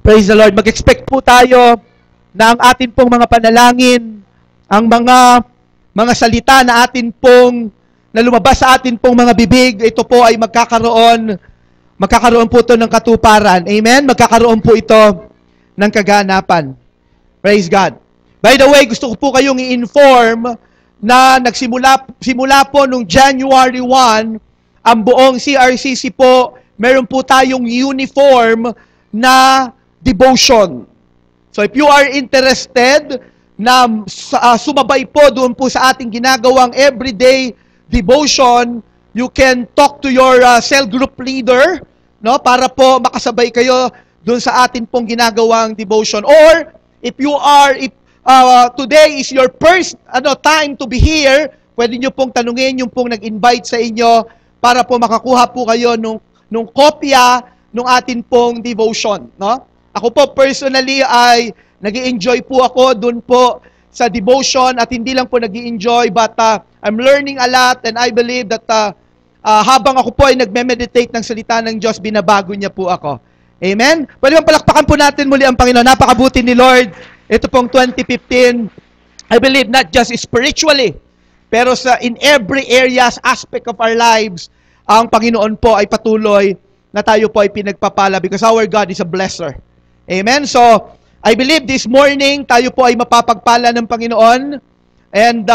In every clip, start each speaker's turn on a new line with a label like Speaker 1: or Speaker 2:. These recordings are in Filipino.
Speaker 1: Praise the Lord. Mag-expect po tayo na ang atin pong mga panalangin, ang mga salita na atin pong na lumabas sa atin pong mga bibig, ito po ay magkakaroon po ito ng katuparan. Amen? Magkakaroon po ito ng kaganapan. Praise God. By the way, gusto ko po kayong i-inform na simula po nung January 1, ang buong CRCC po, meron po tayong uniform na devotion. So if you are interested na sumabay po doon po sa ating ginagawang everyday devotion, you can talk to your cell group leader, no, para po makasabay kayo doon sa atin pong ginagawang devotion. Or if today is your first time to be here, pwede nyo pong tanungin yung pong nag-invite sa inyo para po makakuha po kayo nung kopya nung atin pong devotion, no? Ako po personally ay nag-i-enjoy po ako doon po sa devotion at hindi lang po nag-i-enjoy but I'm learning a lot and I believe that habang ako po ay nagme-meditate ng salita ng Diyos, binabago niya po ako. Amen? Pwede bang palakpakan po natin muli ang Panginoon. Napakabuti ni Lord. Ito pong 2015, I believe not just spiritually, pero in every areas, aspect of our lives, ang Panginoon po ay patuloy na tayo po ay pinagpapala because our God is a blesser. Amen? So, I believe this morning, tayo po ay mapapagpala ng Panginoon. And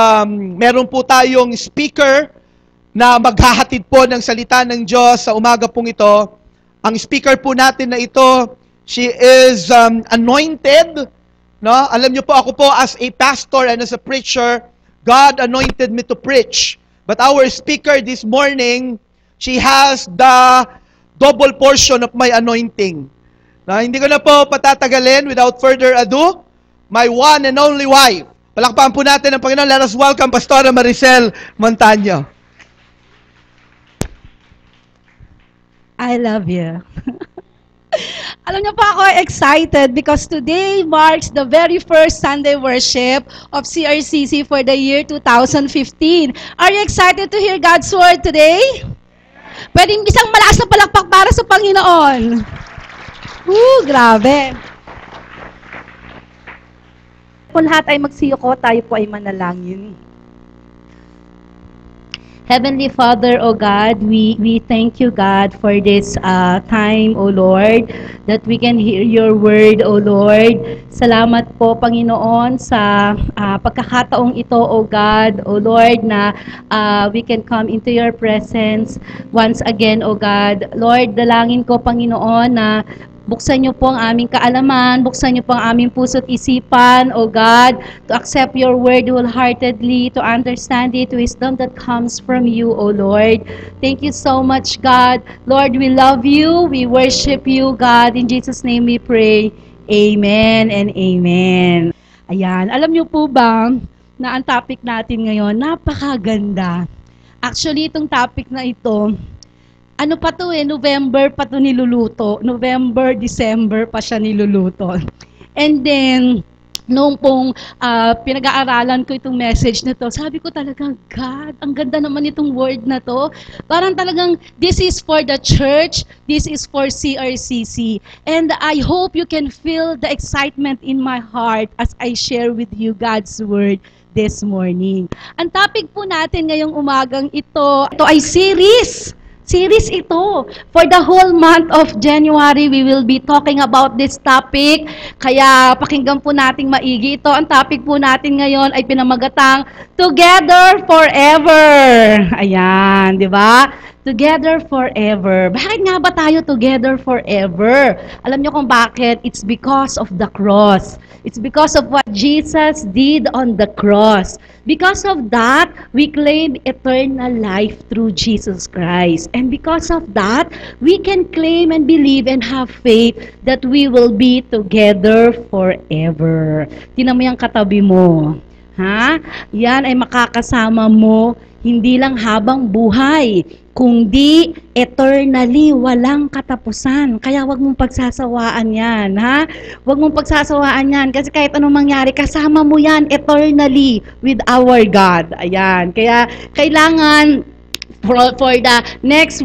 Speaker 1: meron po tayong speaker na maghahatid po ng salita ng Diyos sa umaga pong ito. Ang speaker po natin na ito, she is anointed. No? Alam niyo po, ako po as a pastor and as a preacher, God anointed me to preach. But our speaker this morning, she has the double portion of my anointing. Na hindi ko na po patatagalin without further ado, my one and only wife. Palakpakan po natin ang Panginoon. Let us welcome Pastora Maricel Montaño.
Speaker 2: I love you. Alam niyo po, ako excited because today marks the very first Sunday worship of CRCC for the year 2015. Are you excited to hear God's word today? Pwedeng isang malakas na palakpak para sa Panginoon. Grabe. Kung lahat ay magsiyoko, tayo po ay manalangin. Heavenly Father, O God, we thank you, God, for this time, O Lord, that we can hear your word, O Lord. Salamat po, Panginoon, sa pagkakataong ito, O God, O Lord, na we can come into your presence once again, O God. Lord, dalangin ko, Panginoon, na buksan niyo po ang aming kaalaman, buksan niyo po ang aming puso't isipan, O God, to accept your word wholeheartedly, to understand it, wisdom that comes from you, O Lord. Thank you so much, God. Lord, we love you, we worship you, God. In Jesus' name we pray. Amen and amen. Ayan, alam niyo po ba na ang topic natin ngayon, napakaganda. Actually, itong topic na ito, ano pa to November pa to niluluto. November, December pa siya niluluto. And then, nung pong pinag-aaralan ko itong message na to, sabi ko talaga, God, ang ganda naman itong word na to. Parang talagang, this is for the church, this is for CRCC. And I hope you can feel the excitement in my heart as I share with you God's word this morning. Ang topic po natin ngayong umagang ito ay series. Series ito. For the whole month of January, we will be talking about this topic. Kaya pakinggan po nating maigi ito. Ang topic po natin ngayon ay pinamagatang Together Forever. Ayan, di ba? Together forever. Bakit nga ba tayo together forever? Alam niyo kung bakit? It's because of the cross. It's because of what Jesus did on the cross. Because of that, we claim eternal life through Jesus Christ. And because of that, we can claim and believe and have faith that we will be together forever. Tingnan mo yung katabi mo. Ha? Yan ay makakasama mo hindi lang habang buhay, kundi eternally, walang katapusan. Kaya wag mong pagsasawaan yan, ha? Wag mong pagsasawaan yan, kasi kahit anong mangyari, kasama mo yan eternally with our God. Ayan, kaya kailangan for the next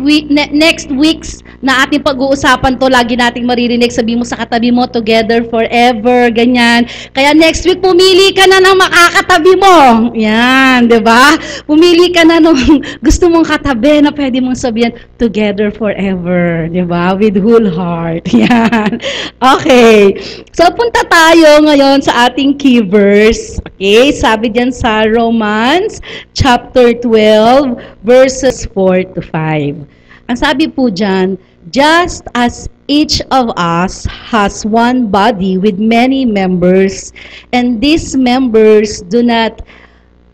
Speaker 2: weeks na ating pag-uusapan to, lagi nating maririnig, sabi mo sa katabi mo, together forever, ganyan. Kaya next week, pumili ka na ng makakatabi mo. Yan, di ba? Pumili ka na nung gusto mong katabi na pwede mong sabihin, together forever, di ba? With whole heart. Yan. Okay. So, punta tayo ngayon sa ating key verse. Okay, sabi diyan sa Romans chapter 12, verses 4 to 5. Ang sabi po diyan, just as each of us has one body with many members, and these members do not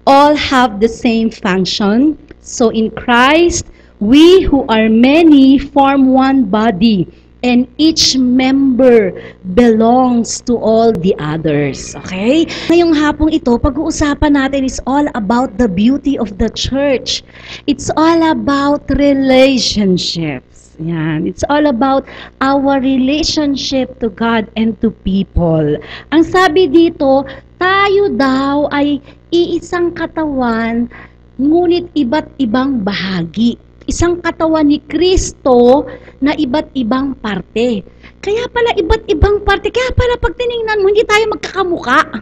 Speaker 2: all have the same function, so in Christ, we who are many form one body, and each member belongs to all the others. Okay? Ngayong hapong ito, pag-uusapan natin is all about the beauty of the church. It's all about relationships. Yan. It's all about our relationship to God and to people. Ang sabi dito, tayo daw ay iisang katawan, ngunit iba't ibang bahagi. Isang katawan ni Kristo na iba't ibang parte. Kaya pala iba't ibang parte. Kaya pala pag tiningnan mo, hindi tayo magkakamuka.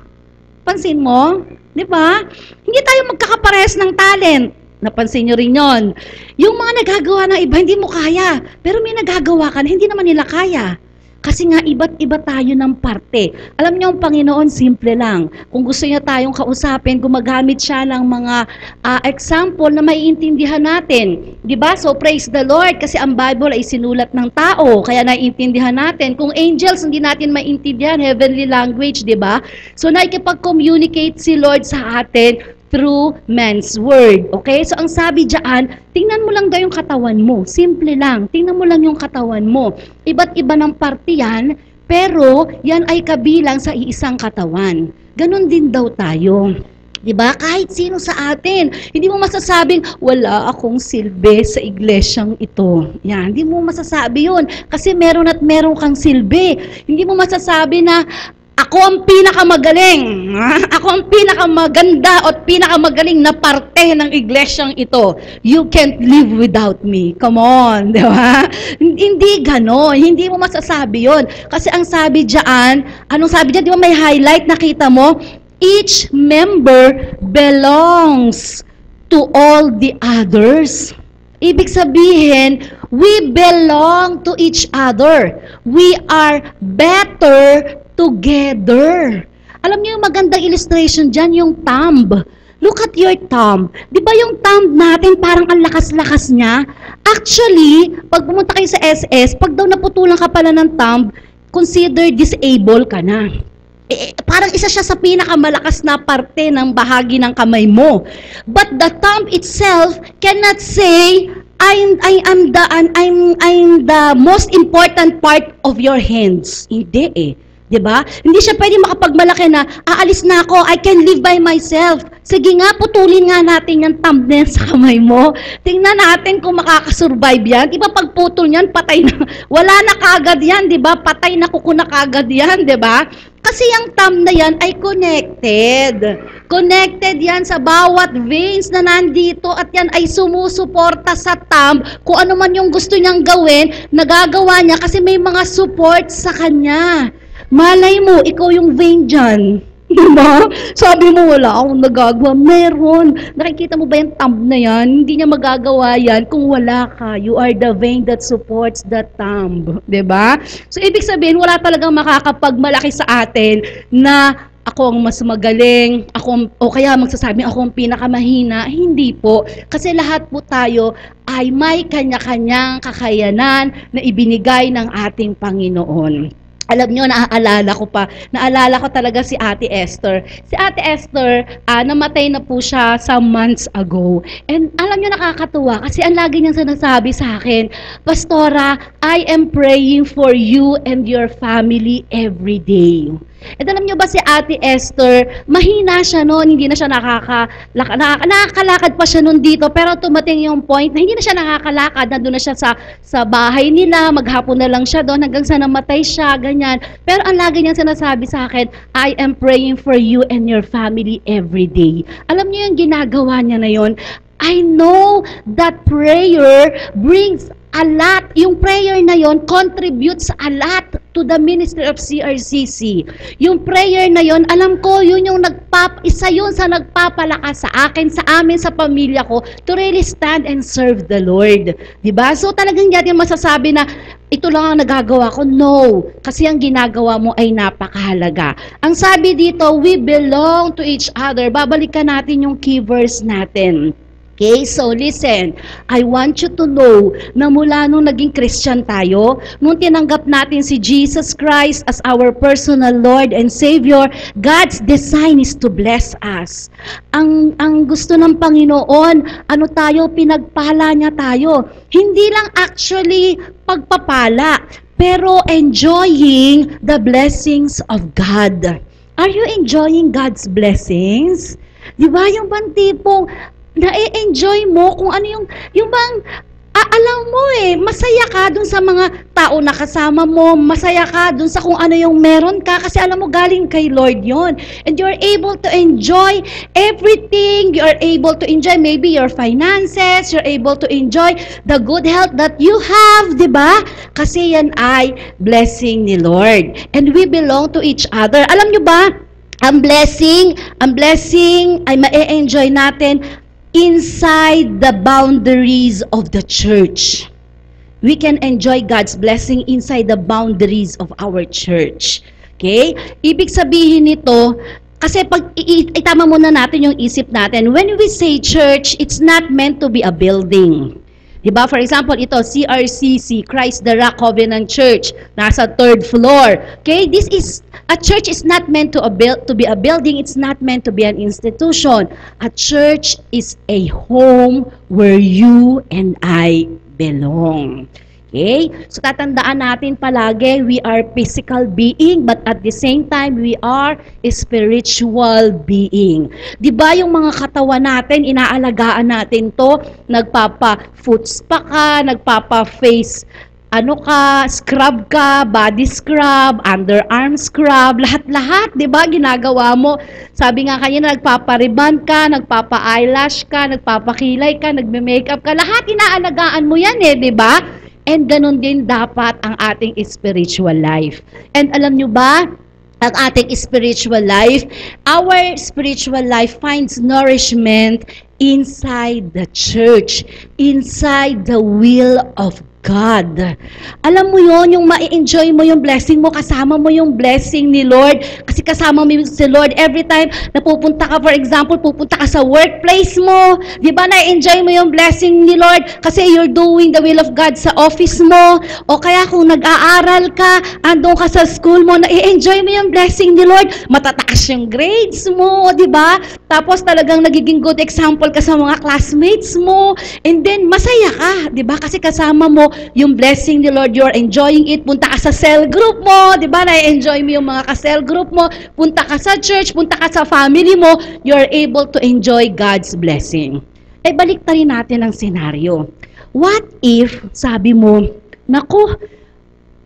Speaker 2: Pansin mo? Di ba? Hindi tayo magkakaparehas ng talent. Napansin nyo rin yon. Yung mga nagagawa ng iba, hindi mo kaya. Pero may nagagawa ka na hindi naman nila kaya. Kasi nga, iba't iba tayo ng parte. Alam niyo, ang Panginoon, simple lang. Kung gusto niya tayong kausapin, gumagamit siya ng mga example na maiintindihan natin. Diba? So, praise the Lord, kasi ang Bible ay sinulat ng tao, kaya naiintindihan natin. Kung angels, hindi natin maintindihan, heavenly language, diba? So, nakikipag-communicate si Lord sa atin through man's word. Okay? So, ang sabi diyan, tingnan mo lang daw yung katawan mo. Simple lang. Tingnan mo lang yung katawan mo. Iba't iba ng parte yan, pero yan ay kabilang sa iisang katawan. Ganon din daw tayo. Diba? Kahit sino sa atin. Hindi mo masasabing, wala akong silbi sa iglesyang ito. Yan. Hindi mo masasabi yun. Kasi meron at meron kang silbi. Hindi mo masasabi na, ako ang pinakamagaling, ako ang pinakamaganda at pinakamagaling na parte ng iglesyang ito. You can't live without me. Come on, di ba? Hindi gano'n. Hindi mo masasabi yon. Kasi ang sabi diyan, anong sabi diyan? Di ba may highlight, nakita mo? Each member belongs to all the others. Ibig sabihin, we belong to each other. We are better together. Alam niyo yung magandang illustration dyan, yung thumb. Look at your thumb. Di ba yung thumb natin parang ang lakas-lakas niya? Actually, pag pumunta kayo sa SS, pag daw naputulan ka pala ng thumb, consider disabled ka na. Parang isa siya sa pinakamalakas na parte ng bahagi ng kamay mo. But the thumb itself cannot say, I'm the most important part of your hands. Hindi eh. Diba? Hindi siya pwede makapagmalaki na, aalis na ako, I can live by myself. Sige nga, putulin nga natin yung thumbnail sa kamay mo. Tingnan natin kung makakasurvive yan. Diba pag putol yan, patay na. Wala na kagad yan, diba? Patay na kuko na kagad yan, diba? Kasi yung thumb na yan ay connected. Connected yan sa bawat veins na nandito at yan ay sumusuporta sa thumb. Kung ano man yung gusto niyang gawin, nagagawa niya kasi may mga support sa kanya. Malay mo, ikaw yung vein dyan. Diba? Sabi mo, wala akong nagagawa. Meron. Nakikita mo ba yung thumb na yan? Hindi niya magagawa yan kung wala ka. You are the vein that supports the thumb. Diba? So, ibig sabihin, wala talagang makakapagmalaki sa atin na ako ang mas magaling, o kaya magsasabing ako ang pinakamahina. Hindi po. Kasi lahat po tayo ay may kanya-kanyang kakayanan na ibinigay ng ating Panginoon. Alam nyo, naalala ko talaga si Ate Esther. Si Ate Esther, namatay na po siya some months ago. And alam nyo, nakakatuwa kasi ang lagi niyang sinasabi sa akin, Pastora, I am praying for you and your family every day. At alam nyo ba si Ate Esther, mahina siya noon, hindi na siya nakakalakad pa siya noon dito, pero tumating yung point na hindi na siya nakakalakad, nandun na siya sa bahay nila, maghapon na lang siya doon, hanggang sa namatay siya, ganyan. Pero ang lagi niyang sinasabi sa akin, I am praying for you and your family every day. Alam niyo yung ginagawa niya na yon, I know that prayer brings a lot. Yung prayer na yon contributes a lot to the ministry of CRCC. Yung prayer na yon, alam ko, yun yung isa yun sa nagpapalakas sa akin, sa amin, sa pamilya ko, to really stand and serve the Lord. Diba? So talagang yan yung masasabi na, ito lang ang nagagawa ko. No. Kasi ang ginagawa mo ay napakahalaga. Ang sabi dito, we belong to each other. Babalikan natin yung key verse natin. Okay, so listen, I want you to know na mula nung naging Christian tayo, nung tinanggap natin si Jesus Christ as our personal Lord and Savior, God's design is to bless us. Ang gusto ng Panginoon, pinagpala niya tayo. Hindi lang actually pagpapala, pero enjoying the blessings of God. Are you enjoying God's blessings? Di ba yung bang tipong na-enjoy mo kung ano yung bang, alam mo masaya ka dun sa mga tao na kasama mo, masaya ka dun sa kung ano yung meron ka, kasi alam mo galing kay Lord yon. And you're able to enjoy everything, you're able to enjoy maybe your finances, you're able to enjoy the good health that you have, di ba? Kasi yan ay blessing ni Lord. And we belong to each other. Alam nyo ba, ang blessing ay ma-enjoy natin inside the boundaries of the church. We can enjoy God's blessing inside the boundaries of our church. Okay? Ibig sabihin nito, kasi pag itama muna natin yung isip natin, when we say church, it's not meant to be a building. Diba? For example, ito, CRCC, Christ the Rock Covenant Church, nasa 3rd floor. Okay? A church is not meant to be a building. It's not meant to be an institution. A church is a home where you and I belong. Okay? So, tatandaan natin palagi, we are physical being, but at the same time, we are a spiritual being. Diba yung mga katawan natin, inaalagaan natin to, nagpapa-foot spa ka, nagpapa-face scrub ka, body scrub, underarm scrub, lahat-lahat, di ba, ginagawa mo. Sabi nga kanya, nagpapariban ka, nagpapa-eyelash ka, nagpapakilay ka, nagme-makeup ka, lahat inaalagaan mo yan di ba? And ganun din dapat ang ating spiritual life. And alam nyo ba, ang ating spiritual life, our spiritual life finds nourishment inside the church, inside the will of God. Alam mo yon, yung ma-enjoy mo yung blessing mo, kasama mo yung blessing ni Lord. Kasi kasama mo si Lord every time na pupunta ka, for example, pupunta ka sa workplace mo. Di ba na-enjoy mo yung blessing ni Lord? Kasi you're doing the will of God sa office mo. O kaya kung nag-aaral ka, andun ka sa school mo, na-enjoy mo yung blessing ni Lord. Matataas yung grades mo, di ba? Tapos talagang nagiging good example ka sa mga classmates mo. And then, masaya ka, di ba? Kasi kasama mo yung blessing ni Lord, you're enjoying it. Punta ka sa cell group mo, di ba? Na-enjoy mo yung mga ka-cell group mo. Punta ka sa church, punta ka sa family mo, you're able to enjoy God's blessing. Balik ta rin natin ang senaryo. What if, sabi mo, naku,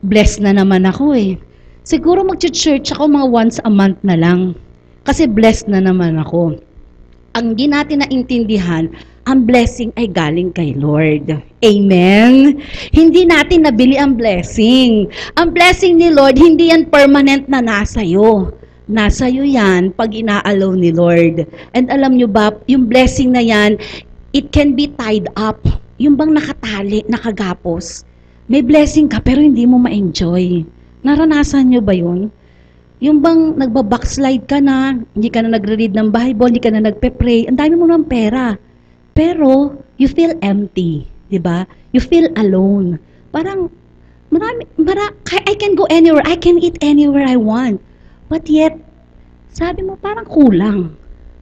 Speaker 2: blessed na naman ako Siguro mag-church ako mga once a month na lang. Kasi blessed na naman ako. Ang di natin naintindihan, ang blessing ay galing kay Lord. Amen? Hindi natin nabili ang blessing. Ang blessing ni Lord, hindi yan permanent na nasa'yo. Nasa'yo yan pag inaalaw ni Lord. And alam nyo ba, yung blessing na yan, it can be tied up. Yung bang nakatali, nakagapos. May blessing ka pero hindi mo ma-enjoy. Naranasan nyo ba yun? Yung bang nagbabackslide ka na, hindi ka na nagre-read ng Bible, hindi ka na nagpe-pray, ang dami mo ng pera. Pero, you feel empty, di ba? You feel alone. Parang, I can go anywhere, I can eat anywhere I want. But yet, sabi mo, parang kulang.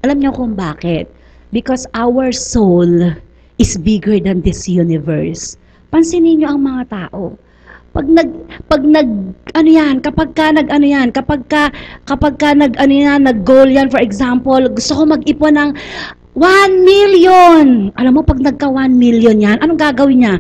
Speaker 2: Alam niyo kung bakit? Because our soul is bigger than this universe. Pansinin niyo ang mga tao. Kapag nag-goal yan, for example, gusto ko mag-ipon ng 1 million. Alam mo, pag nagka 1 million yan, anong gagawin niya?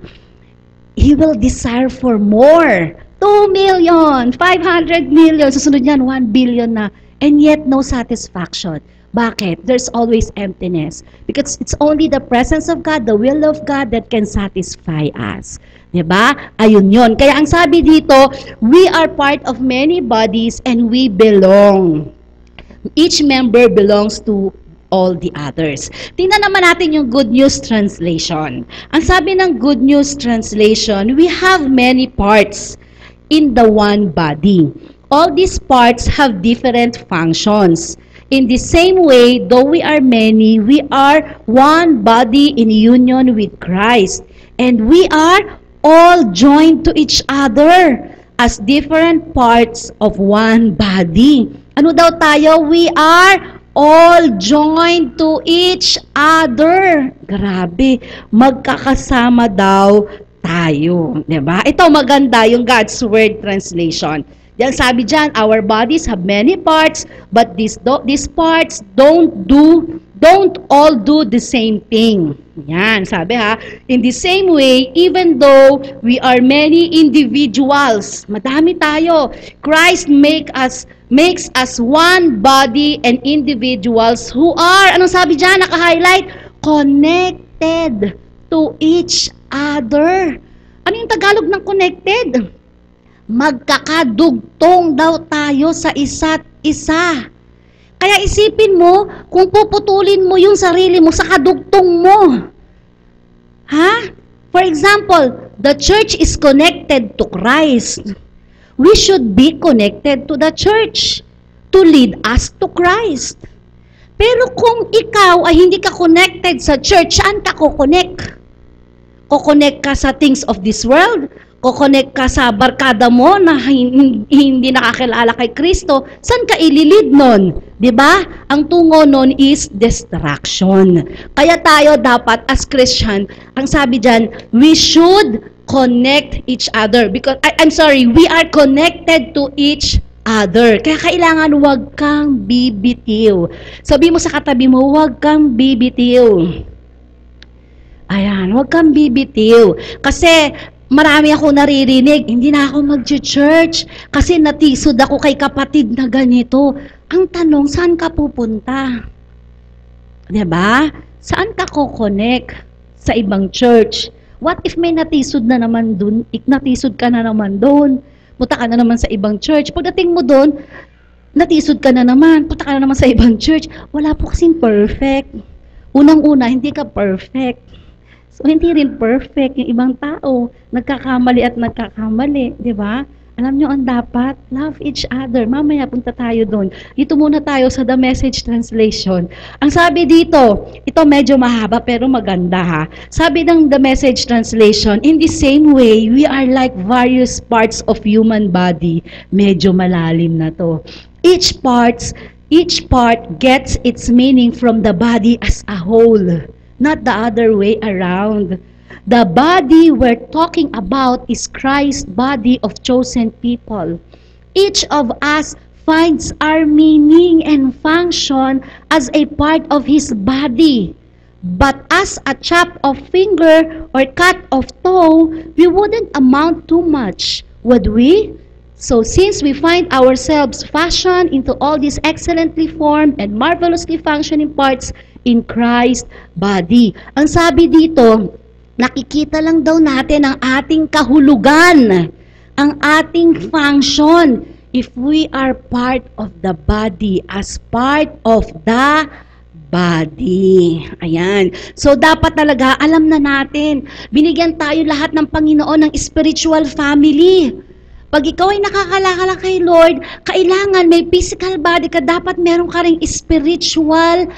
Speaker 2: He will desire for more. 2 million, 500 million, susunod yan, 1 billion na. And yet, no satisfaction. Bakit? There's always emptiness. Because it's only the presence of God, the will of God that can satisfy us. Diba? Ayun yon. Kaya ang sabi dito, we are part of many bodies and we belong. Each member belongs to all the others. Tingnan naman natin yung Good News Translation. Ang sabi ng Good News Translation, we have many parts in the one body. All these parts have different functions. In the same way, though we are many, we are one body in union with Christ. And we are all joined to each other as different parts of one body. Ano daw tayo? We are all joined to each other. Grabe, magkakasama daw tayo. Diba? Ito maganda yung God's Word Translation. Yan sabi dyan, our bodies have many parts, but these parts don't all do the same thing. Yan, sabi ha. In the same way, even though we are many individuals, madami tayo, Christ makes us one body and individuals who are, anong sabi dyan, naka-highlight? Connected to each other. Ano yung Tagalog ng connected? Magkakadugtong daw tayo sa isa't isa. Kaya isipin mo, kung puputulin mo yung sarili mo sa kadugtong mo. Ha? For example, the church is connected to Christ. We should be connected to the church to lead us to Christ. Pero kung ikaw ay hindi ka connected sa church, saan ka kukonek? Kukonek ka sa things of this world? Kukonek ka sa barkada mo na hindi nakakilala kay Kristo, saan ka ililid nun? Diba? Ang tungo nun is distraction. Kaya tayo dapat as Christian, ang sabi dyan, we should connect each other. Because, we are connected to each other. Kaya kailangan huwag kang bibitiw. Sabi mo sa katabi mo, huwag kang bibitiw. Ayan, huwag kang bibitiw. Kasi, marami ako naririnig, hindi na ako mag-church kasi natisod ako kay kapatid na ganito. Ang tanong, saan ka pupunta? Diba? Saan ka kukonek sa ibang church? What if may natisod na naman dun? Natisod ka na naman dun. Punta ka na naman sa ibang church. Pagdating mo dun, natisod ka na naman. Punta ka na naman sa ibang church. Wala po kasing perfect. Unang-una, hindi ka perfect. So, hindi rin perfect yung ibang tao. Nagkakamali at nagkakamali, di ba? Alam nyo ang dapat? Love each other. Mamaya punta tayo doon. Dito muna tayo sa The Message Translation. Ang sabi dito, ito medyo mahaba pero maganda ha. Sabi ng The Message Translation, in the same way, we are like various parts of human body. Medyo malalim na to. Each part gets its meaning from the body as a whole. Not the other way around. The body we're talking about is Christ's body of chosen people. Each of us finds our meaning and function as a part of His body. But as a chop of finger or cut of toe, we wouldn't amount to much, would we? So since we find ourselves fashioned into all these excellently formed and marvelously functioning parts in Christ's body. Ang sabi dito, nakikita lang daw natin ang ating kahulugan, ang ating function, if we are part of the body, as part of the body. Ayan. So, dapat talaga, alam na natin, binigyan tayo lahat ng Panginoon ng spiritual family. Pag ikaw ay nakakalakala kay Lord, kailangan may physical body ka, dapat meron ka ring spiritual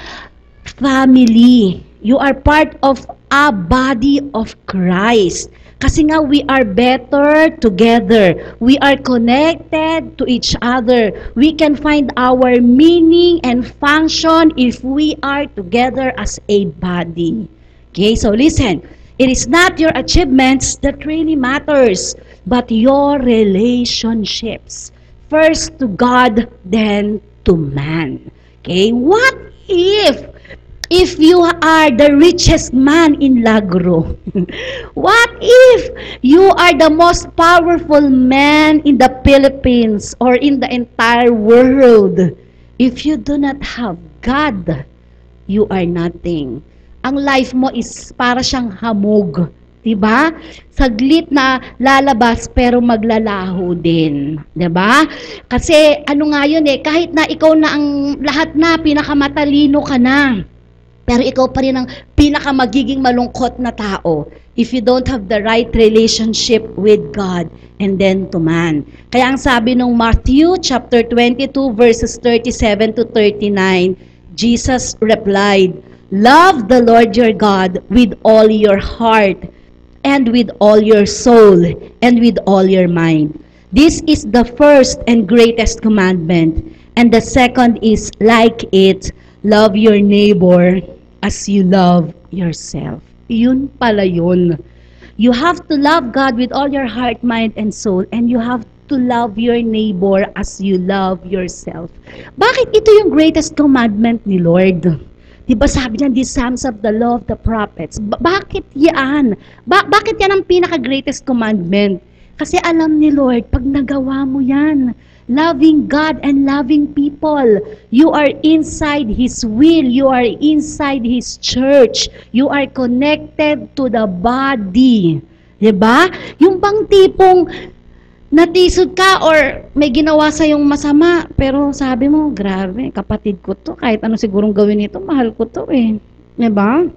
Speaker 2: family. You are part of a body of Christ. Kasi nga, we are better together. We are connected to each other. We can find our meaning and function if we are together as a body. Okay, so listen. It is not your achievements that really matters, but your relationships. First to God, then to man. Okay, what if you are the richest man in Lagro? What if you are the most powerful man in the Philippines or in the entire world? If you do not have God, you are nothing. Ang life mo is para siyang hamog. Diba? Saglit na lalabas pero maglalaho din. Diba? Kasi ano nga yun kahit na ikaw na ang lahat na, pinakamatalino ka na. Pero ikaw pa rin ang pinakamagiging malungkot na tao if you don't have the right relationship with God and then to man. Kaya ang sabi ng Matthew chapter 22 verses 37 to 39, Jesus replied, "Love the Lord your God with all your heart and with all your soul and with all your mind. This is the first and greatest commandment. And the second is like it, love your neighbor as you love yourself." Yun pala yun. You have to love God with all your heart, mind, and soul, and you have to love your neighbor as you love yourself. Bakit ito yung greatest commandment ni Lord? Diba sabi niya, the Psalms of the Law of the Prophets. Bakit yan? Bakit yan ang pinaka-greatest commandment? Kasi alam ni Lord, pag nagawa mo yan, loving God and loving people, you are inside His will, you are inside His church, you are connected to the body. Diba? Yung bang tipong natisod ka or may ginawa sa yung masama, pero sabi mo, grabe, kapatid ko to, kahit ano sigurong gawin nito, mahal ko to Diba?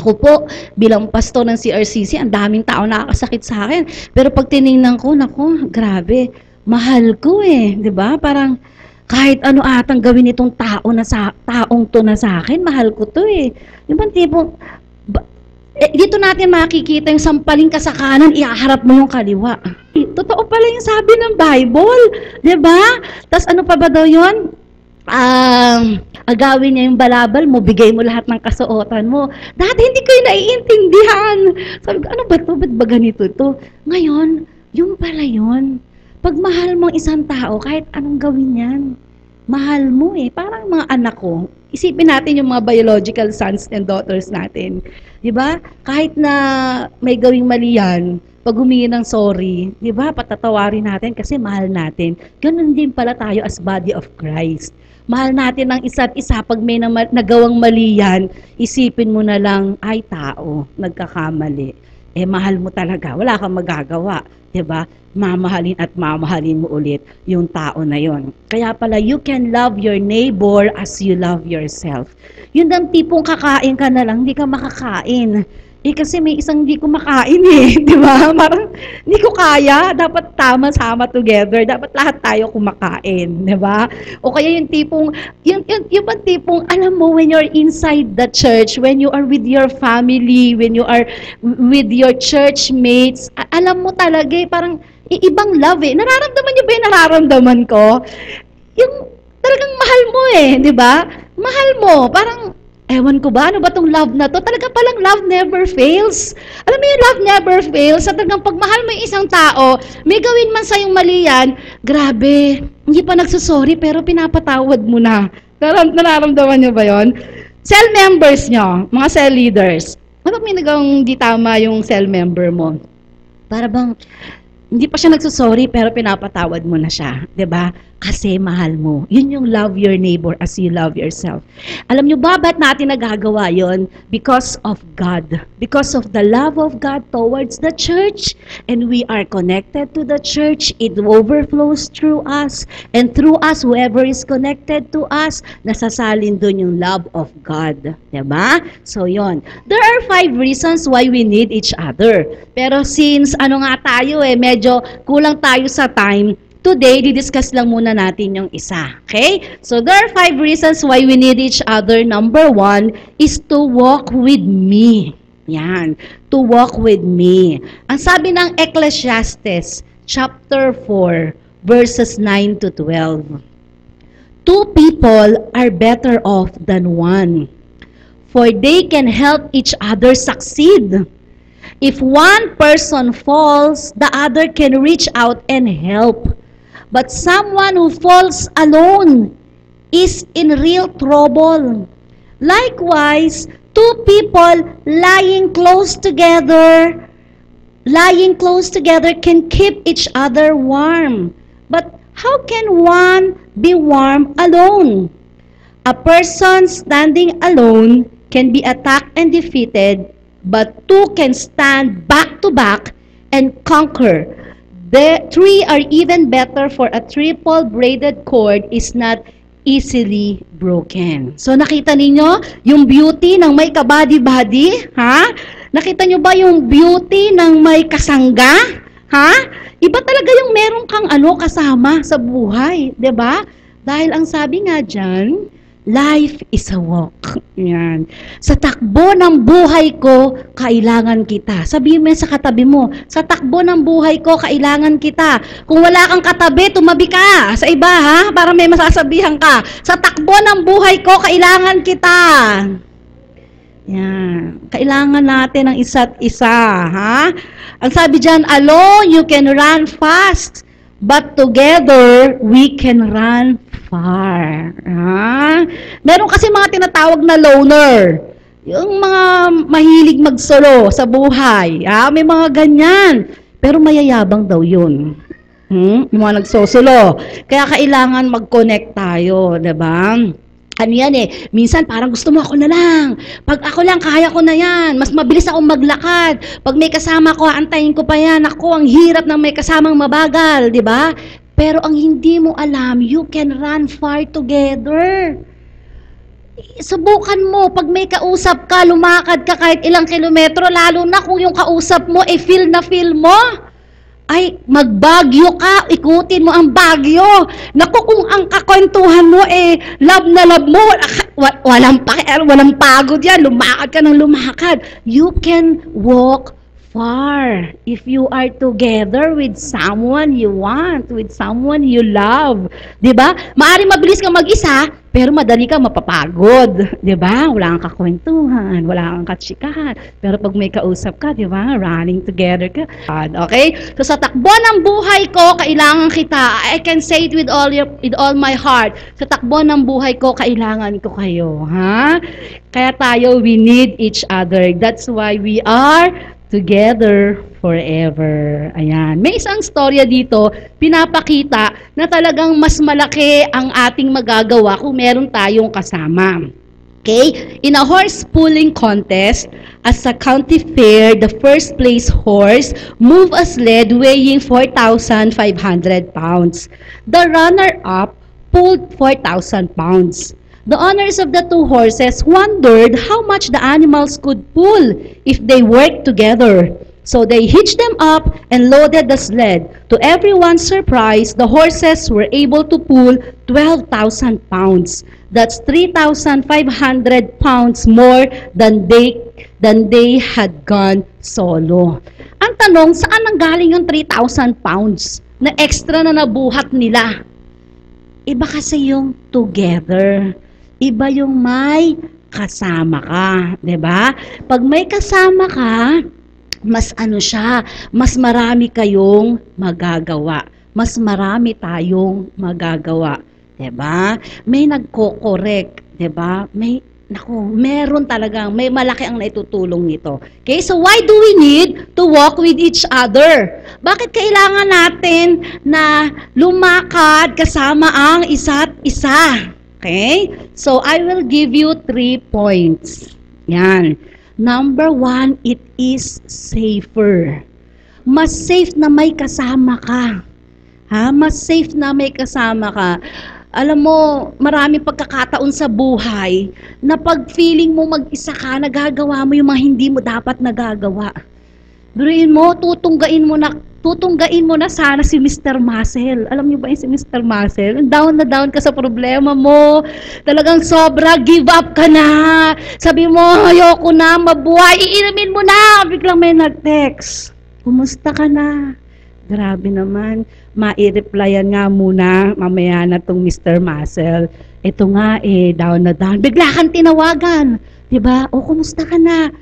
Speaker 2: Ako po, bilang pastor ng CRCC, ang daming tao nakakasakit sa akin. Pero pag tinignan ko, naku, grabe, mahal ko Diba? Parang kahit ano atang gawin itong taong to na sa akin, mahal ko to Yung bang tipong, dito natin makikita yung sampaling ka sa kanan, iaharap mo yung kaliwa. Totoo pala yung sabi ng Bible. Diba? Tapos ano pa ba daw yun? Agawin niya yung balabal mo, bigay mo lahat ng kasuotan mo. Dati hindi ko yung naiintindihan. Sabi ko, ano ba ito? Ba't ba ganito ito? Ngayon, yung pala yun. Pag mahal mo isang tao, kahit anong gawin yan, mahal mo Parang mga anak ko. Isipin natin yung mga biological sons and daughters natin. Diba? Kahit na may gawing mali yan, pag humingi ng sorry, diba? Patatawarin natin kasi mahal natin. Ganun din pala tayo as body of Christ. Mahal natin ang isa't isa. Pag may nagawang mali yan, isipin mo na lang, ay tao, nagkakamali. Mahal mo talaga. Wala kang magagawa. Diba? Mamahalin at mamahalin mo ulit yung tao na yon. Kaya pala, you can love your neighbor as you love yourself. Yun ang tipong kakain ka na lang, hindi ka makakain. Kasi may isang hindi ko makain di ba? Parang hindi ko kaya, dapat sama together, dapat lahat tayo kumakain, di ba? O kaya yung tipong, yung tipong, alam mo, when you're inside the church, when you are with your family, when you are with your church mates, alam mo talaga parang ibang love Nararamdaman niyo ba yung nararamdaman ko? Yung talagang mahal mo di ba? Mahal mo, parang ewan ko ba, ano ba tong love na to? Talaga palang love never fails. Alam mo yung love never fails? Sa talagang pagmahal mo yung isang tao, may gawin man sa'yong mali yan, grabe, hindi pa nagsusorry pero pinapatawad mo na. Nararamdaman nyo ba yon? Cell members nyo, mga cell leaders, ano may nagawang di tama yung cell member mo? Para bang, hindi pa siya nagsusorry pero pinapatawad mo na siya, 'di ba? Kasi mahal mo. Yun yung love your neighbor as you love yourself. Alam nyo ba ba't natin nagagawa yun? Because of God. Because of the love of God towards the church. And we are connected to the church. It overflows through us. And through us, whoever is connected to us, nasasalin dun yung love of God. Diba? So yun. There are 5 reasons why we need each other. Pero since ano nga tayo medyo kulang tayo sa time, today, didiscuss lang muna natin yung isa. Okay? So, there are 5 reasons why we need each other. Number 1 is to walk with me. Yan. To walk with me. Ang sabi ng Ecclesiastes, chapter 4, verses 9 to 12. 2 people are better off than one, for they can help each other succeed. If one person falls, the other can reach out and help. But someone who falls alone is in real trouble. Likewise, 2 people lying close together can keep each other warm. But how can one be warm alone? A person standing alone can be attacked and defeated, but two can stand back to back and conquer. The three are even better, for a triple braided cord is not easily broken. So nakita ninyo yung beauty ng may kabady-body? Ha? Nakita nyo ba yung beauty ng may kasangga? Ha? Iba talaga yung meron kang kasama sa buhay, 'di ba? Dahil ang sabi nga diyan, life is a walk. Yan. Sa takbo ng buhay ko, kailangan kita. Sabihin mo sa katabi mo, sa takbo ng buhay ko, kailangan kita. Kung wala kang katabi, tumabi ka sa iba, ha? Para may masasabihan ka. Sa takbo ng buhay ko, kailangan kita. Yan. Kailangan natin ng isa't isa, ha? Ang sabi diyan, alone you can run fast, but together we can run far. Ha? Meron kasi mga tinatawag na loner. Yung mga mahilig magsolo sa buhay. Ha? May mga ganyan. Pero mayayabang daw yun. Yung mga nagsosolo. Kaya kailangan mag-connect tayo. Diba? Ano yan minsan parang gusto mo ako na lang. Pag ako lang, kaya ko na yan. Mas mabilis akong maglakad. Pag may kasama ko, antayin ko pa yan. Ako, ang hirap ng may kasamang mabagal, di ba? Pero ang hindi mo alam, you can run far together. Subukan mo, pag may kausap ka, lumakad ka kahit ilang kilometro, lalo na kung yung kausap mo, feel na feel mo. Ay, magbagyo ka, ikutin mo ang bagyo. Naku, kung ang kakwentuhan mo love na love mo, walang pagod yan, lumakad ka ng lumakad. You can walk far if you are together with someone you want, with someone you love. Diba? Maaaring mabilis kang mag-isa, pero madali ka mapapagod. Diba? Wala kang kakwentuhan, wala kang katsikahan. Pero pag may kausap ka, diba? Running together ka. Okay? So sa takbo ng buhay ko, kailangan kita. I can say it with all my heart. Sa takbo ng buhay ko, kailangan ko kayo. Ha? Kaya tayo, we need each other. That's why we are together forever. Ayan. May isang storya dito, pinapakita na talagang mas malaki ang ating magagawa kung meron tayong kasama. Okay? In a horse pulling contest, as a county fair, the first place horse moved a sled weighing 4,500 pounds. The runner-up pulled 4,000 pounds. The owners of the two horses wondered how much the animals could pull if they worked together. So they hitched them up and loaded the sled. To everyone's surprise, the horses were able to pull 12,000 pounds. That's 3,500 pounds more than they had gone solo. Ang tanong, saan nanggaling yung 3,000 pounds na extra na nabuhat nila? Iba kasi yung together. Iba yung may kasama ka, 'di ba? Pag may kasama ka, mas mas marami kayong magagawa. Mas marami tayong magagawa, 'di ba? May nagko-correct, 'di ba? Meron talagang may malaki ang naitutulong nito. Okay? So why do we need to walk with each other? Bakit kailangan natin na lumakad kasama ang isa't isa? Okay? So, I will give you 3 points. Yan. Number 1, it is safer. Mas safe na may kasama ka. Ha? Mas safe na may kasama ka. Alam mo, marami pagkakataon sa buhay na pag feeling mo mag-isa ka, nagagawa mo yung mga hindi mo dapat nagagawa. Duruin mo, tutunggain mo na sana si Mr. Muscle. Alam niyo ba yung si Mr. Muscle? Down na down ka sa problema mo. Talagang sobra, give up ka na. Sabi mo, ayoko na, mabuhay, iinumin mo na. Biglang may nag-text. Kumusta ka na? Grabe naman. Ma-i-replyan nga muna, mamaya na tong Mr. Muscle. Ito nga down na down. Bigla kang tinawagan. Diba? O, kumusta ka na?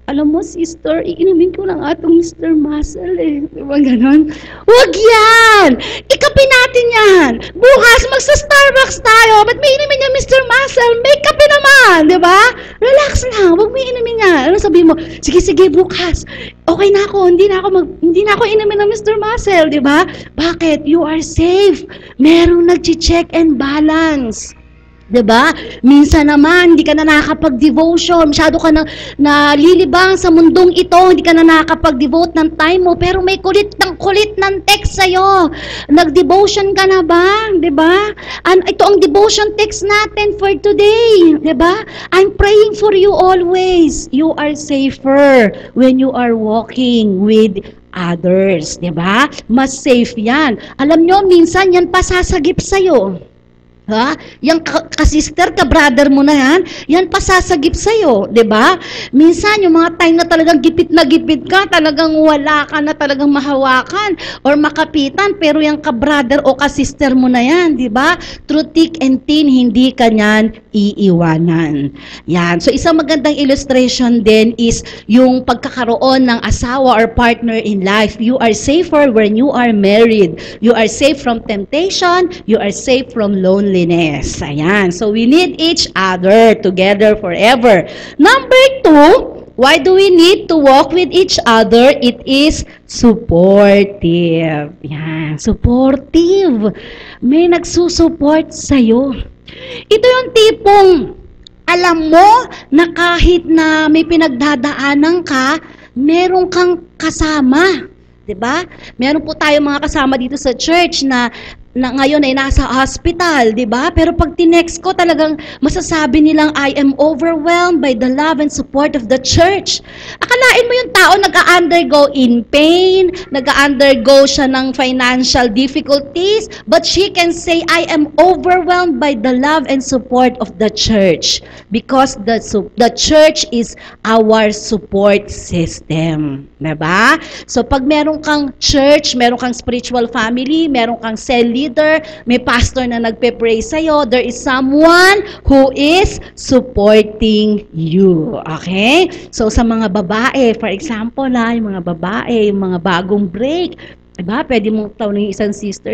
Speaker 2: Alam mo, sister, iinumin ko ng atong Mr. Muscle Diba ganon? Huwag yan! Ikapin natin yan! Bukas, magsa-Starbucks tayo! Ba't may inumin niya, Mr. Muscle? May kape naman! Diba? Relax lang, huwag may inumin niya. Ano sabihin mo? Sige, bukas. Okay na ako, hindi na ako inumin ng Mr. Muscle, diba? Bakit? You are safe. Merong nag-check and balance.
Speaker 3: 'Diba? Minsan naman, hindi ka na nakakapag-devotion, masyado ka na nalilibang sa mundong ito, hindi ka na nakakapag-devote ng time mo, pero may kulit ng text sa'yo. Nag-devotion ka na ba? 'Di ba? Ito ang devotion text natin for today. 'Di ba? I'm praying for you always. You are safer when you are walking with others. 'Di ba? Mas safe yan. Alam nyo, minsan yan pasasagip sa'yo. Ha? Yung ka-sister, ka-brother mo na yan pasasagip sa'yo, di ba? Minsan, yung mga time na talagang gipit na gipit ka, talagang wala ka na talagang mahawakan or makapitan, pero yung ka-brother o ka-sister mo na yan, di ba? Through thick and thin, hindi ka niyan iiwanan. Yan. So, isang magandang illustration din is yung pagkakaroon ng asawa or partner in life. You are safer when you are married. You are safe from temptation. You are safe from loneliness. Ayan. So, we need each other together forever. Number 2, why do we need to walk with each other? It is supportive. Yan. Supportive. May nagsusupport sa'yo. Ito yung tipong alam mo na kahit na may pinagdadaanan ka, meron kang kasama. 'Di ba? Meron po tayong mga kasama dito sa church na ngayon ay nasa hospital, 'di ba? Pero pag tinext ko, talagang masasabi nilang I am overwhelmed by the love and support of the church. Akalain mo yung tao nag-undergo in pain, nag-undergo siya ng financial difficulties, but she can say I am overwhelmed by the love and support of the church because the church is our support system. 'Di ba? So pag meron kang church, meron kang spiritual family, meron kang cell leader, may pastor na nagpe-pray sa'yo, there is someone who is supporting you. Okay? So, sa mga babae, for example, yung mga babae, yung mga bagong break, diba? Pwede mong tawagin isang sister,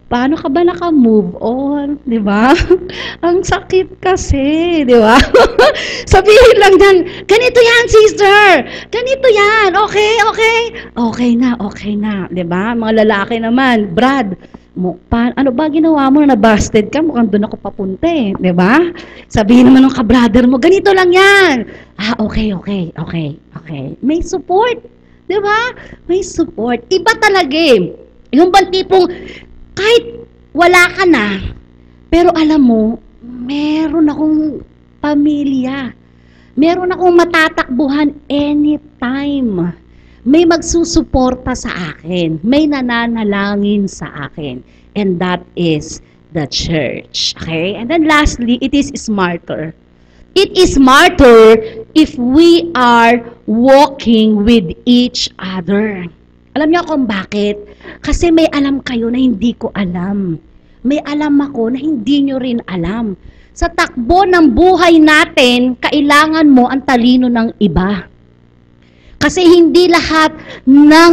Speaker 3: paano ka ba naka-move on? Diba? Ang sakit kasi, diba? Sabihin lang yan, ganito yan, sister! Ganito yan! Okay? Okay na. Diba? Mga lalaki naman, Brad, ano ba ginawa mo na busted ka? Mukhang doon ako papunta eh. Diba? Sabihin naman ng ka-brother mo, ganito lang yan! Okay. May support. Diba? May support. Iba talaga eh. Yung bang tipong, kahit wala ka na, pero alam mo, meron akong pamilya. Meron akong matatakbuhan anytime. May magsusuporta sa akin. May nananalangin sa akin. And that is the church. Okay? And then lastly, it is smarter. It is smarter if we are walking with each other. Alam niyo kung bakit? Kasi may alam kayo na hindi ko alam. May alam ako na hindi niyo rin alam. Sa takbo ng buhay natin, kailangan mo ang talino ng iba. Kasi hindi lahat ng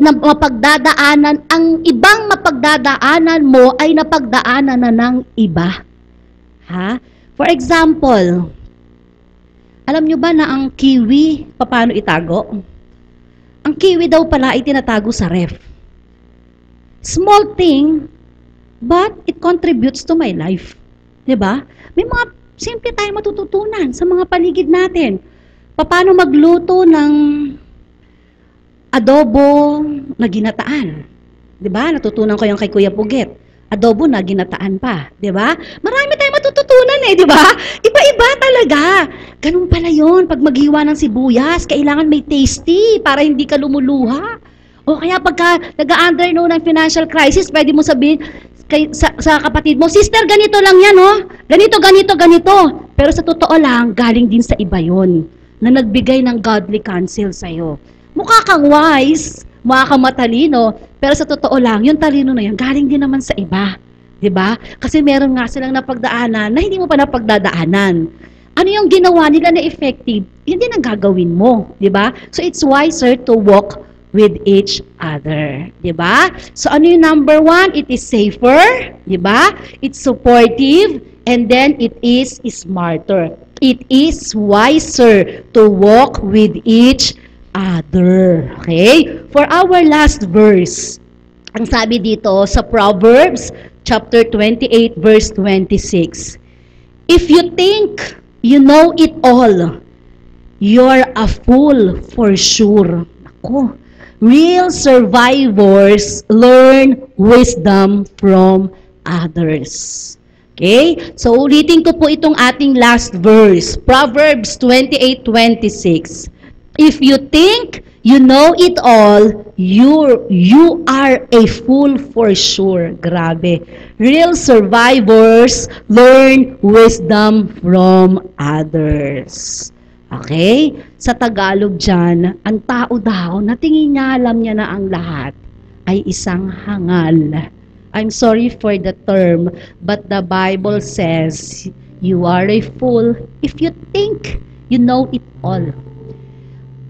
Speaker 3: mapagdadaanan, ang ibang mapagdadaanan mo ay napagdaanan na ng iba. Ha? For example, alam nyo ba na ang kiwi, paano itago? Ang kiwi daw pala ay tinatago sa ref. Small thing, but it contributes to my life. Diba? May mga simple tayong matututunan sa mga paligid natin. Paano magluto ng adobo na ginataan. Diba? Natutunan ko yung kay Kuya Puget. Adobo na ginataan pa, 'di ba? Marami tayong matututunan eh, 'di ba? Iba-iba talaga. Ganun pala 'yon pag maghiwa ng sibuyas, kailangan may tasty para hindi ka lumuluha. O kaya pagka nag-undergo ng financial crisis, pwede mo sabihin sa kapatid mo, "Sister, ganito lang 'yan, oh. Ganito. Pero sa totoo lang, galing din sa iba 'yon na nagbigay ng godly counsel sa iyo. Mukha kang wise, mukha kang matalino, pero sa totoo lang, yung talino na yun, galing din naman sa iba. 'Di ba? Kasi meron nga silang napagdaanan na hindi mo pa napagdadaanan. Ano yung ginawa nila na effective? Yun din ang gagawin mo. 'Di ba? So it's wiser to walk with each other. 'Di ba? So ano yung number 1? It is safer. 'Di ba? It's supportive. And then it is smarter. It is wiser to walk with each other. Okay? For our last verse, ang sabi dito sa Proverbs
Speaker 2: chapter 28, verse 26. If you think you know it all, you're a fool for sure. Ako, real survivors learn wisdom from others. Okay? So, ulitin ko po itong ating last verse. Proverbs 28:26. If you think you know it all, you are a fool for sure. Grabe. Real survivors learn wisdom from others. Okay? Sa Tagalog dyan, ang tao daw, na tingin niya alam niya na ang lahat, ay isang hangal. I'm sorry for the term, but the Bible says, you are a fool if you think you know it all.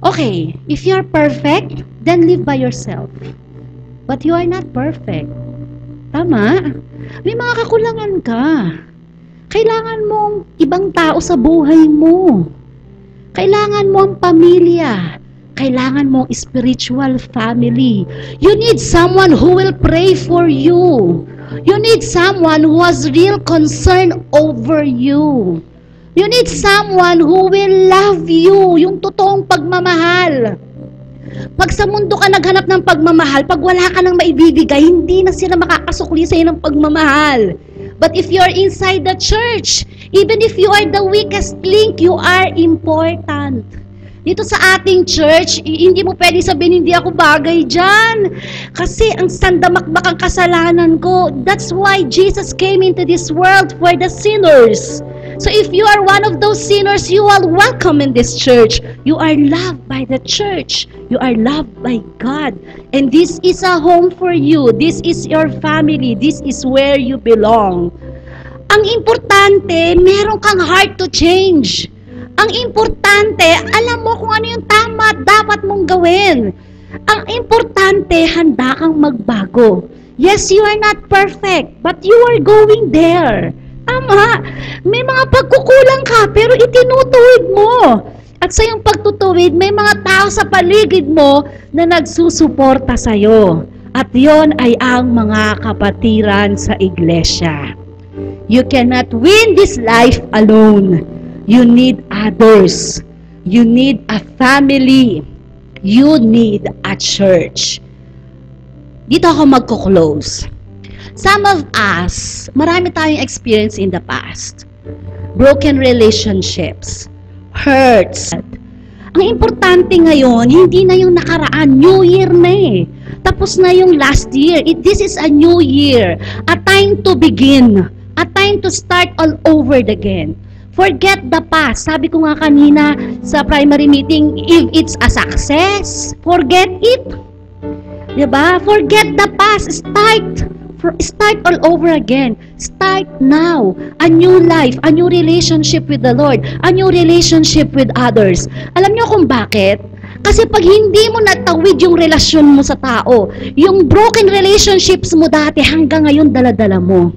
Speaker 2: Okay, if you're perfect, then live by yourself. But you are not perfect. Tama? May mga kakulangan ka. Kailangan mong ibang tao sa buhay mo. Kailangan mo ang pamilya. Kailangan mo ang spiritual family. You need someone who will pray for you. You need someone who has real concern over you. You need someone who will love you, yung totoong pagmamahal. Pag sa mundo ka naghanap ng pagmamahal, pag wala ka nang maibibigay, hindi na sila makakasukli sa'yo ng pagmamahal. But if you're inside the church, even if you are the weakest link, you are important. Dito sa ating church, hindi mo pwede sabihin, hindi ako bagay dyan. Kasi ang sandamakbak ang kasalanan ko. That's why Jesus came into this world for the sinners. So if you are one of those sinners, you are welcome in this church. You are loved by the church. You are loved by God. And this is a home for you. This is your family. This is where you belong. Ang importante, meron kang heart to change. Ang importante, alam mo kung ano yung tama dapat mong gawin. Ang importante, handa kang magbago. Yes, you are not perfect, but you are going there. Tama. May mga pagkukulang ka, pero itinutuwid mo. At sa iyong pagtutuwid, may mga tao sa paligid mo na nagsusuporta sa iyo. At yon ay ang mga kapatiran sa iglesia. You cannot win this life alone. You need others. You need a family. You need a church. Dito ako magko-close. Some of us, marami tayong experience in the past. Broken relationships, hurts. Ang importante ngayon, hindi na yung nakaraan, New Year na eh. Tapos na yung last year. This is a new year. A time to begin. A time to start all over again. Forget the past. Sabi ko nga kanina sa primary meeting, if it's a success, forget it. Diba? Forget the past. Start all over again. Start now. A new life, a new relationship with the Lord, a new relationship with others. Alam niyo kung bakit? Kasi pag hindi mo natawid yung relasyon mo sa tao, yung broken relationships mo dati hanggang ngayon dala-dala mo.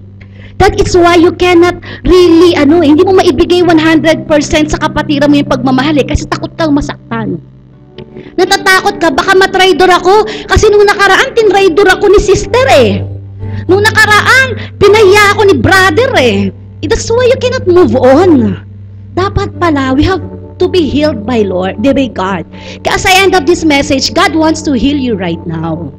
Speaker 2: That is why you cannot really, hindi mo maibigay 100% sa kapatiran mo yung pagmamahal kasi takot kang masaktan. Natatakot ka, baka matraidor ako kasi nung nakaraan, tinraidor ako ni sister eh. Nung nakaraan, pinaya ako ni brother eh. That's why you cannot move on. Dapat pala, we have to be healed by God. As I end up this message, God wants to heal you right now.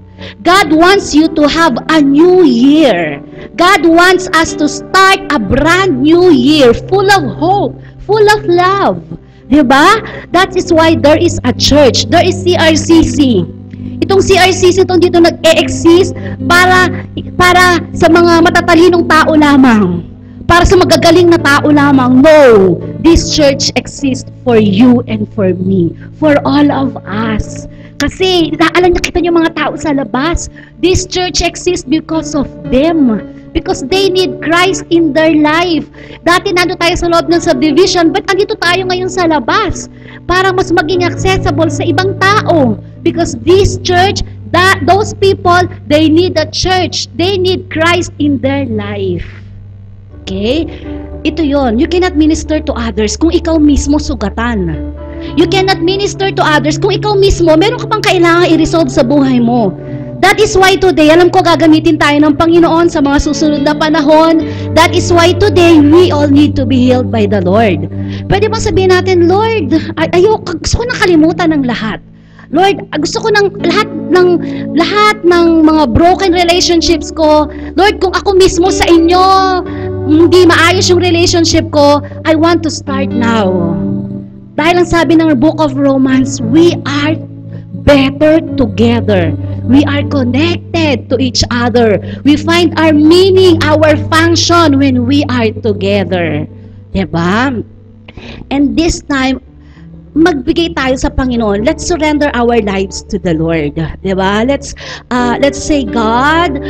Speaker 2: God wants you to have a new year. God wants us to start a brand new year full of hope, full of love. Diba? That is why there is a church. There is CRCC. Itong CRCC itong dito nag-e-exist para sa mga matatalinong tao lamang. Para sa magagaling na tao lamang. No! This church exists for you and for me. For all of us. Kasi, alam niyo kita yung mga tao sa labas. This church exists because of them. Because they need Christ in their life. Dati nando tayo sa loob ng subdivision, but andito tayo ngayon sa labas. Para mas maging accessible sa ibang tao. Because this church, those people, they need a church. They need Christ in their life. Okay? Ito yon. You cannot minister to others kung ikaw mismo sugatan. You cannot minister to others kung ikaw mismo, meron ka pang kailangan i-resolve sa buhay mo.
Speaker 3: That is why today, alam ko gagamitin tayo ng Panginoon sa mga susunod na panahon. That is why today, we all need to be healed by the Lord. Pwede bang sabihin natin, Lord, ayoko, gusto ko nakalimutan ng lahat. Lord, gusto ko ng lahat ng mga broken relationships ko. Lord, kung ako mismo sa inyo, hindi maayos yung relationship ko, I want to start now. Dahil ang sabi ng Book of Romans, we are better together. We are connected to each other. We find our meaning, our function when we are together. Diba? And this time, magbigay tayo sa Panginoon. Let's surrender our lives to the Lord. Diba? Let's say, God,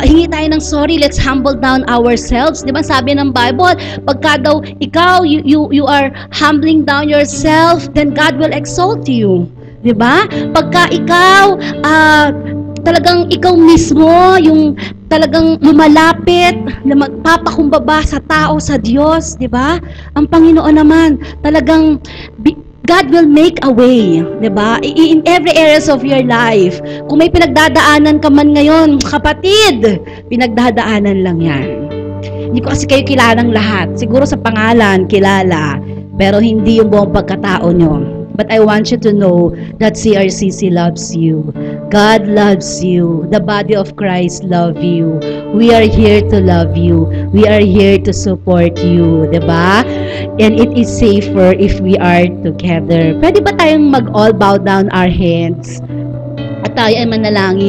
Speaker 3: hingi tayo ng sorry. Let's humble down ourselves. Diba? Sabi ng Bible, pagka daw ikaw, you are humbling down yourself, then God will exalt you. Diba? Pagka ikaw, talagang ikaw mismo, yung talagang lumalapit, na magpapakumbaba sa tao, sa Diyos, diba? Ang Panginoon naman, talagang, God will make a way, diba? In every areas of your life. Kung may pinagdadaanan ka man ngayon, kapatid, pinagdadaanan lang yan. Hindi ko kasi kayo kilalang lahat. Siguro sa pangalan, kilala, pero hindi yung buong pagkatao nyo. But I want you to know that CRCC loves you. God loves you. The body of Christ loves you. We are here to love you. We are here to support you. Diba? And it is safer if we are together. Pwede ba tayong mag-all bow down our heads? At tayo ay manalangin.